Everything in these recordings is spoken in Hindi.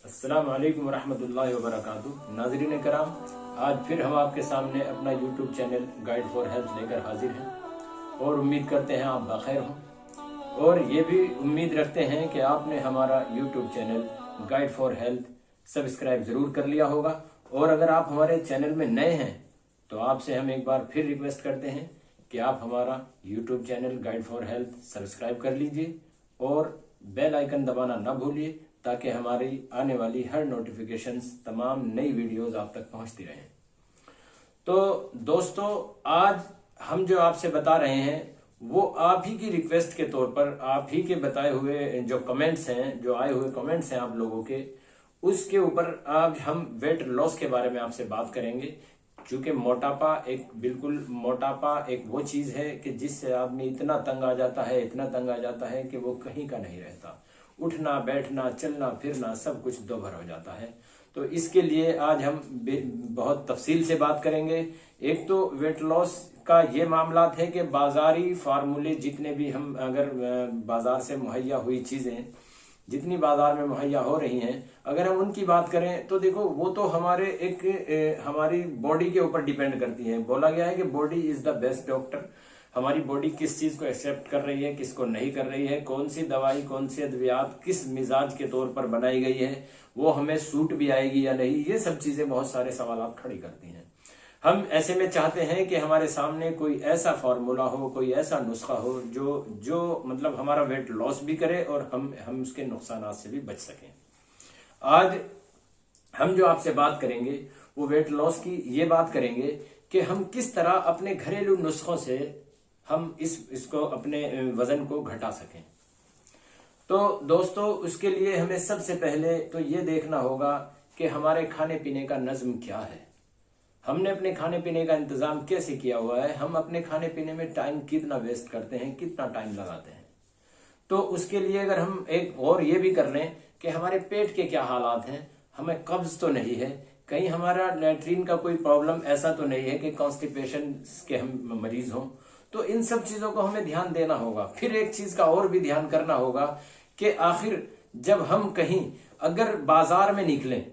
अस्सलाम वालेकुम रहमतुल्लाहि व बरकातुहू। नाज़रीन कराम, आज फिर हम आपके सामने अपना YouTube channel guide for health लेकर हाजिर हैं और उम्मीद करते हैं आप बखैर हों और ये भी उम्मीद रखते हैं कि आपने हमारा YouTube channel guide for health subscribe ज़रूर कर लिया होगा। और अगर आप हमारे चैनल में नए हैं तो आपसे हम एक बार फिर रिक्वेस्ट करते हैं कि आप हमारा YouTube channel guide for health subscribe कर लीजिए और बेल आइकन दबाना ना भूलिए ताकि हमारी आने वाली हर नोटिफिकेशंस, तमाम नई वीडियोस आप तक पहुंचती रहें। तो दोस्तों, आज हम जो आपसे बता रहे हैं वो आप ही की रिक्वेस्ट के तौर पर, आप ही के बताए हुए जो कमेंट्स हैं, जो आए हुए कमेंट्स हैं आप लोगों के, उसके ऊपर आज हम वेट लॉस के बारे में आपसे बात करेंगे। क्योंकि मोटापा एक वो चीज है कि जिससे आदमी इतना तंग आ जाता है, इतना तंग आ जाता है कि वो कहीं का नहीं रहता। उठना बैठना चलना फिरना सब कुछ दोभर हो जाता है। तो इसके लिए आज हम बहुत तफसील से बात करेंगे। एक तो वेट लॉस का ये मामला है कि बाजारी फार्मूले जितने भी हम, अगर बाजार से मुहैया हुई चीजें जितनी बाजार में मुहैया हो रही हैं, अगर हम उनकी बात करें तो देखो वो तो हमारी बॉडी के ऊपर डिपेंड करती है। बोला गया है कि body is the best doctor. हमारी बॉडी किस चीज को एक्सेप्ट कर रही है, किसको नहीं कर रही है, कौन सी दवाई, कौन सी अद्वियात किस मिजाज के तौर पर बनाई गई है, वो हमें सूट भी आएगी या नहीं, ये सब चीजें बहुत सारे सवाल खड़ी करती हैं। हम ऐसे में चाहते हैं कि हमारे सामने कोई ऐसा फॉर्मूला हो, कोई ऐसा नुस्खा हो जो मतलब हमारा वेट लॉस भी करे और हम उसके नुकसान से भी बच सकें। आज हम जो आपसे बात करेंगे वो वेट लॉस की ये बात करेंगे कि हम किस तरह अपने घरेलू नुस्खों से हम इसको अपने वजन को घटा सकें। तो दोस्तों, उसके लिए हमें सबसे पहले तो ये देखना होगा कि हमारे खाने पीने का नज्म क्या है, हमने अपने खाने पीने का इंतजाम कैसे किया हुआ है, हम अपने खाने पीने में टाइम कितना वेस्ट करते हैं, कितना टाइम लगाते हैं। तो उसके लिए अगर हम एक और ये भी कर लें कि हमारे पेट के क्या हालात हैं, हमें कब्ज तो नहीं है, कहीं हमारा लैट्रीन का कोई प्रॉब्लम ऐसा तो नहीं है कि कॉन्स्टिपेशन के हम मरीज हों। तो इन सब चीजों को हमें ध्यान देना होगा। फिर एक चीज का और भी ध्यान करना होगा कि आखिर जब हम कहीं अगर बाजार में निकलें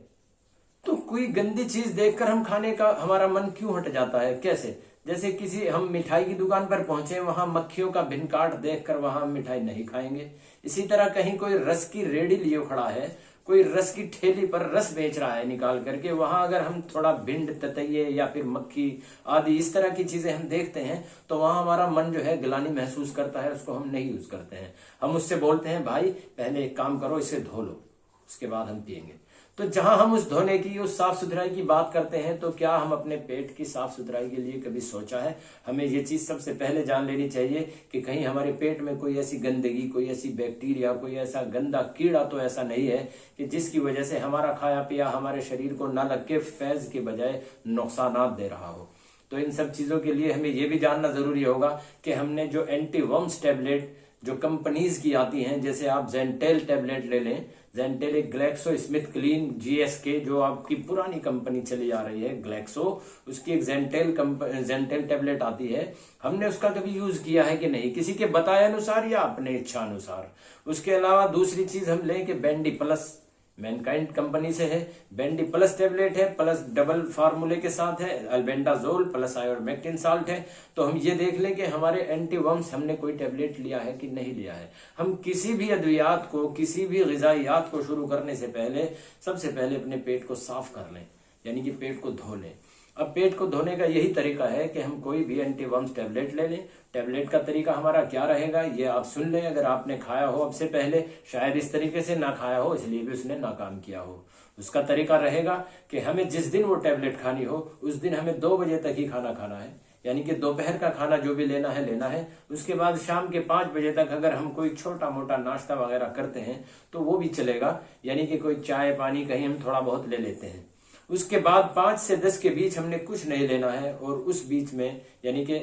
तो कोई गंदी चीज देखकर हम खाने का हमारा मन क्यों हट जाता है। कैसे? जैसे किसी हम मिठाई की दुकान पर पहुंचे, वहां मक्खियों का भिनकाट देखकर वहां हम मिठाई नहीं खाएंगे। इसी तरह कहीं कोई रस की रेडी लिए खड़ा है, कोई रस की ठेली पर रस बेच रहा है निकाल करके, वहां अगर हम थोड़ा भिंड, ततैये या फिर मक्खी आदि इस तरह की चीजें हम देखते हैं तो वहां हमारा मन जो है गिलानी महसूस करता है, उसको हम नहीं यूज करते हैं। हम उससे बोलते हैं भाई पहले एक काम करो, इसे धो लो, उसके बाद हम पियेंगे। तो जहां हम उस धोने की, उस साफ सुथराई की बात करते हैं, तो क्या हम अपने पेट की साफ सुथराई के लिए कभी सोचा है? हमें ये चीज सबसे पहले जान लेनी चाहिए कि कहीं हमारे पेट में कोई ऐसी गंदगी, कोई ऐसी बैक्टीरिया, कोई ऐसा गंदा कीड़ा तो ऐसा नहीं है कि जिसकी वजह से हमारा खाया पिया हमारे शरीर को ना लग के फैज के बजाय नुकसानात दे रहा हो। तो इन सब चीजों के लिए हमें यह भी जानना जरूरी होगा कि हमने जो एंटीवर्म्स टैबलेट जो कंपनीज की आती हैं, जैसे आप जेंटेल टैबलेट ले लें, जेंटेल एक ग्लैक्सो स्मिथ क्लीन GSK जो आपकी पुरानी कंपनी चली आ रही है ग्लैक्सो, उसकी एक जेंटेल टैबलेट आती है। हमने उसका कभी यूज किया है कि नहीं, किसी के बताए अनुसार या अपने इच्छा अनुसार। उसके अलावा दूसरी चीज हम लें कि बैंडी प्लस मैनकाइंड कंपनी से है, बैंडी प्लस टैबलेट है, प्लस डबल फार्मूले के साथ है, अल्बेंडाजोल प्लस आयोरमेक्टिन साल्ट है। तो हम ये देख लें कि हमारे एंटीवर्म्स हमने कोई टैबलेट लिया है कि नहीं लिया है। हम किसी भी अद्वियात को, किसी भी ग़िज़ाइयात को शुरू करने से पहले सबसे पहले अपने पेट को साफ कर लें, यानी कि पेट को धो लें। अब पेट को धोने का यही तरीका है कि हम कोई भी एंटीवर्म्स टैबलेट ले लें। टैबलेट का तरीका हमारा क्या रहेगा ये आप सुन लें। अगर आपने खाया हो अब से पहले, शायद इस तरीके से ना खाया हो इसलिए भी उसने नाकाम किया हो, उसका तरीका रहेगा कि हमें जिस दिन वो टैबलेट खानी हो उस दिन हमें 2 बजे तक ही खाना खाना है, यानी कि दोपहर का खाना जो भी लेना है। उसके बाद शाम के 5 बजे तक अगर हम कोई छोटा मोटा नाश्ता वगैरह करते हैं तो वो भी चलेगा, यानी कि कोई चाय पानी कहीं हम थोड़ा बहुत ले लेते हैं। उसके बाद 5 से 10 के बीच हमने कुछ नहीं लेना है और उस बीच में यानी कि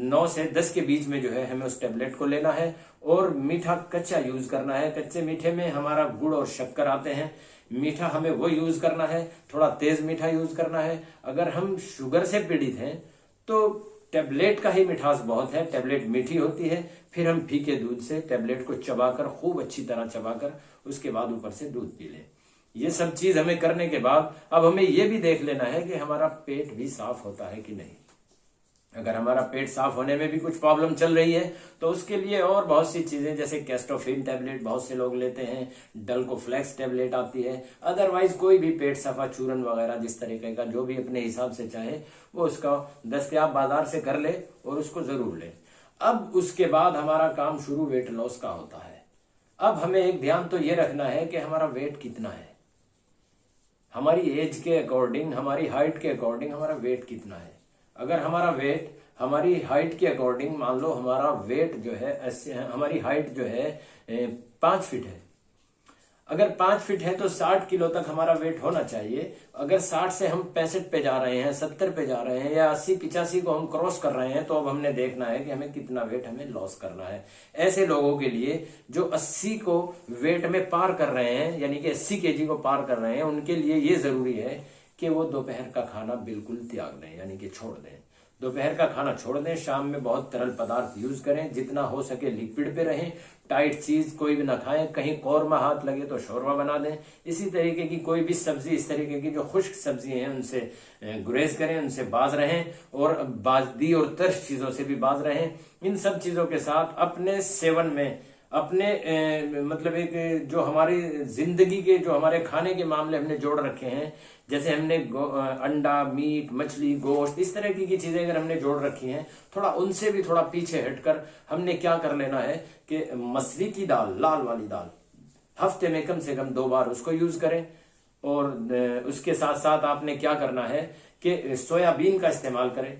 9 से 10 के बीच में जो है हमें उस टैबलेट को लेना है और मीठा कच्चा यूज करना है। कच्चे मीठे में हमारा गुड़ और शक्कर आते हैं, मीठा हमें वो यूज करना है, थोड़ा तेज मीठा यूज करना है। अगर हम शुगर से पीड़ित हैं तो टैबलेट का ही मिठास बहुत है, टैबलेट मीठी होती है। फिर हम फीके दूध से टैबलेट को चबाकर, खूब अच्छी तरह चबाकर, उसके बाद ऊपर से दूध पी लें। ये सब चीज हमें करने के बाद अब हमें ये भी देख लेना है कि हमारा पेट भी साफ होता है कि नहीं। अगर हमारा पेट साफ होने में भी कुछ प्रॉब्लम चल रही है तो उसके लिए और बहुत सी चीजें, जैसे कैस्टोफिन टैबलेट बहुत से लोग लेते हैं, डल्कोफ्लेक्स टैबलेट आती है, अदरवाइज कोई भी पेट सफा चूरन वगैरह जिस तरीके का जो भी अपने हिसाब से चाहे वो उसका दस्तयाब बाजार से कर ले और उसको जरूर ले। अब उसके बाद हमारा काम शुरू वेट लॉस का होता है। अब हमें एक ध्यान तो ये रखना है कि हमारा वेट कितना है, हमारी एज के अकॉर्डिंग, हमारी हाइट के अकॉर्डिंग हमारा वेट कितना है। अगर हमारा वेट हमारी हाइट के अकॉर्डिंग, मान लो हमारा वेट जो है, हमारी हाइट जो है 5 फीट है, अगर 5 फीट है तो 60 किलो तक हमारा वेट होना चाहिए। अगर 60 से हम 65 पे जा रहे हैं, 70 पे जा रहे हैं या 80-85 को हम क्रॉस कर रहे हैं, तो अब हमने देखना है कि हमें कितना वेट हमें लॉस करना है। ऐसे लोगों के लिए जो 80 को वेट में पार कर रहे हैं, यानी कि 80 केजी को पार कर रहे हैं, उनके लिए ये जरूरी है कि वो दोपहर का खाना बिल्कुल त्याग दें, यानी कि छोड़ दें। दोपहर का खाना छोड़ दें, शाम में बहुत तरल पदार्थ यूज करें, जितना हो सके लिक्विड पे रहें, टाइट चीज कोई भी ना खाएं, कहीं कौरमा हाथ लगे तो शोरबा बना दें। इसी तरीके की कोई भी सब्जी, इस तरीके की जो खुश्क सब्जी हैं उनसे गुरेज करें, उनसे बाज रहें, और बाजदी और तर्श चीजों से भी बाज रहें। इन सब चीजों के साथ अपने सेवन में, अपने मतलब एक जो हमारी जिंदगी के जो हमारे खाने के मामले हमने जोड़ रखे हैं, जैसे हमने अंडा, मीट, मछली, गोश्त, इस तरह की चीजें अगर हमने जोड़ रखी हैं, थोड़ा उनसे भी थोड़ा पीछे हटकर हमने क्या कर लेना है कि मसूर की दाल, लाल वाली दाल, हफ्ते में कम से कम 2 बार उसको यूज करें। और उसके साथ साथ आपने क्या करना है कि सोयाबीन का इस्तेमाल करें,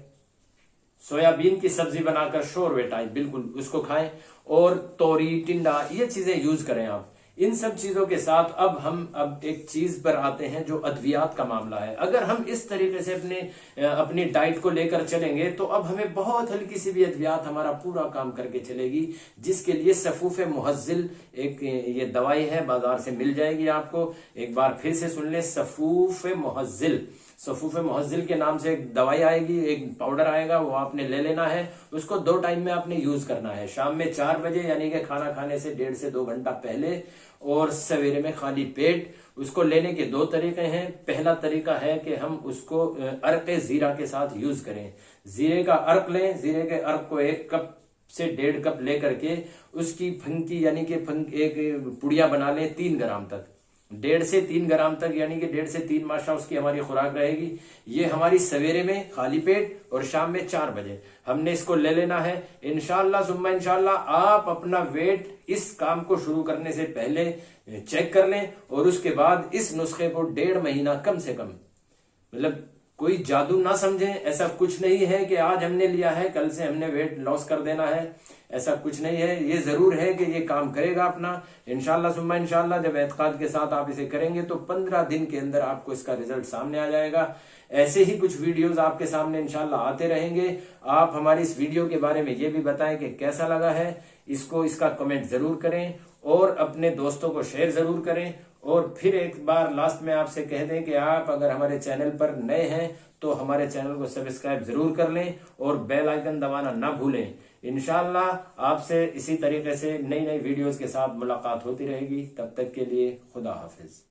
सोयाबीन की सब्जी बनाकर शोरवे टाइप बिल्कुल उसको खाएं, और तोरी, टिंडा, ये चीजें यूज करें आप। इन सब चीजों के साथ अब हम एक चीज पर आते हैं जो अद्वियात का मामला है। अगर हम इस तरीके से अपनी डाइट को लेकर चलेंगे तो अब हमें बहुत हल्की सी भी अद्वियात हमारा पूरा काम करके चलेगी, जिसके लिए सफूफ मुहज्जिल एक ये दवाई है, बाजार से मिल जाएगी आपको। एक बार फिर से सुन ले, सफूफ मुहज्जिल, सफूफ मुहज्जिल के नाम से एक दवाई आएगी, एक पाउडर आएगा, वो आपने ले लेना है। उसको 2 टाइम में आपने यूज करना है, शाम में 4 बजे यानी कि खाना खाने से 1.5 से 2 घंटा पहले, और सवेरे में खाली पेट। उसको लेने के 2 तरीके हैं। पहला तरीका है कि हम उसको अर्क जीरा के साथ यूज करें। जीरे का अर्क लें, जीरे के अर्क को 1 कप से 1.5 कप लेकर के उसकी फंकी यानी कि एक पुड़िया बना लें 3 ग्राम तक, 1.5 से 3 ग्राम तक, यानी कि 1.5 से 3 माशा उसकी हमारी खुराक रहेगी। ये हमारी सवेरे में खाली पेट और शाम में 4 बजे हमने इसको ले लेना है। इंशाल्लाह सुम्मा इंशाल्लाह आप अपना वेट इस काम को शुरू करने से पहले चेक कर लें, और उसके बाद इस नुस्खे को 1.5 महीना कम से कम, मतलब कोई जादू ना समझें, ऐसा कुछ नहीं है कि आज हमने लिया है कल से हमने वेट लॉस कर देना है, ऐसा कुछ नहीं है। ये जरूर है कि ये काम करेगा अपना इंशाल्लाह सुम्मा इंशाल्लाह। जब एतकाद के साथ आप इसे करेंगे तो 15 दिन के अंदर आपको इसका रिजल्ट सामने आ जाएगा। ऐसे ही कुछ वीडियोस आपके सामने इंशाल्लाह आते रहेंगे। आप हमारी इस वीडियो के बारे में ये भी बताएं कि कैसा लगा है, इसका कमेंट जरूर करें और अपने दोस्तों को शेयर जरूर करें। और फिर एक बार लास्ट में आपसे कह दें कि आप अगर हमारे चैनल पर नए हैं तो हमारे चैनल को सब्सक्राइब जरूर कर लें और बेल आइकन दबाना ना भूलें। इंशाल्लाह आपसे इसी तरीके से नई नई वीडियोस के साथ मुलाकात होती रहेगी। तब तक के लिए खुदा हाफिज।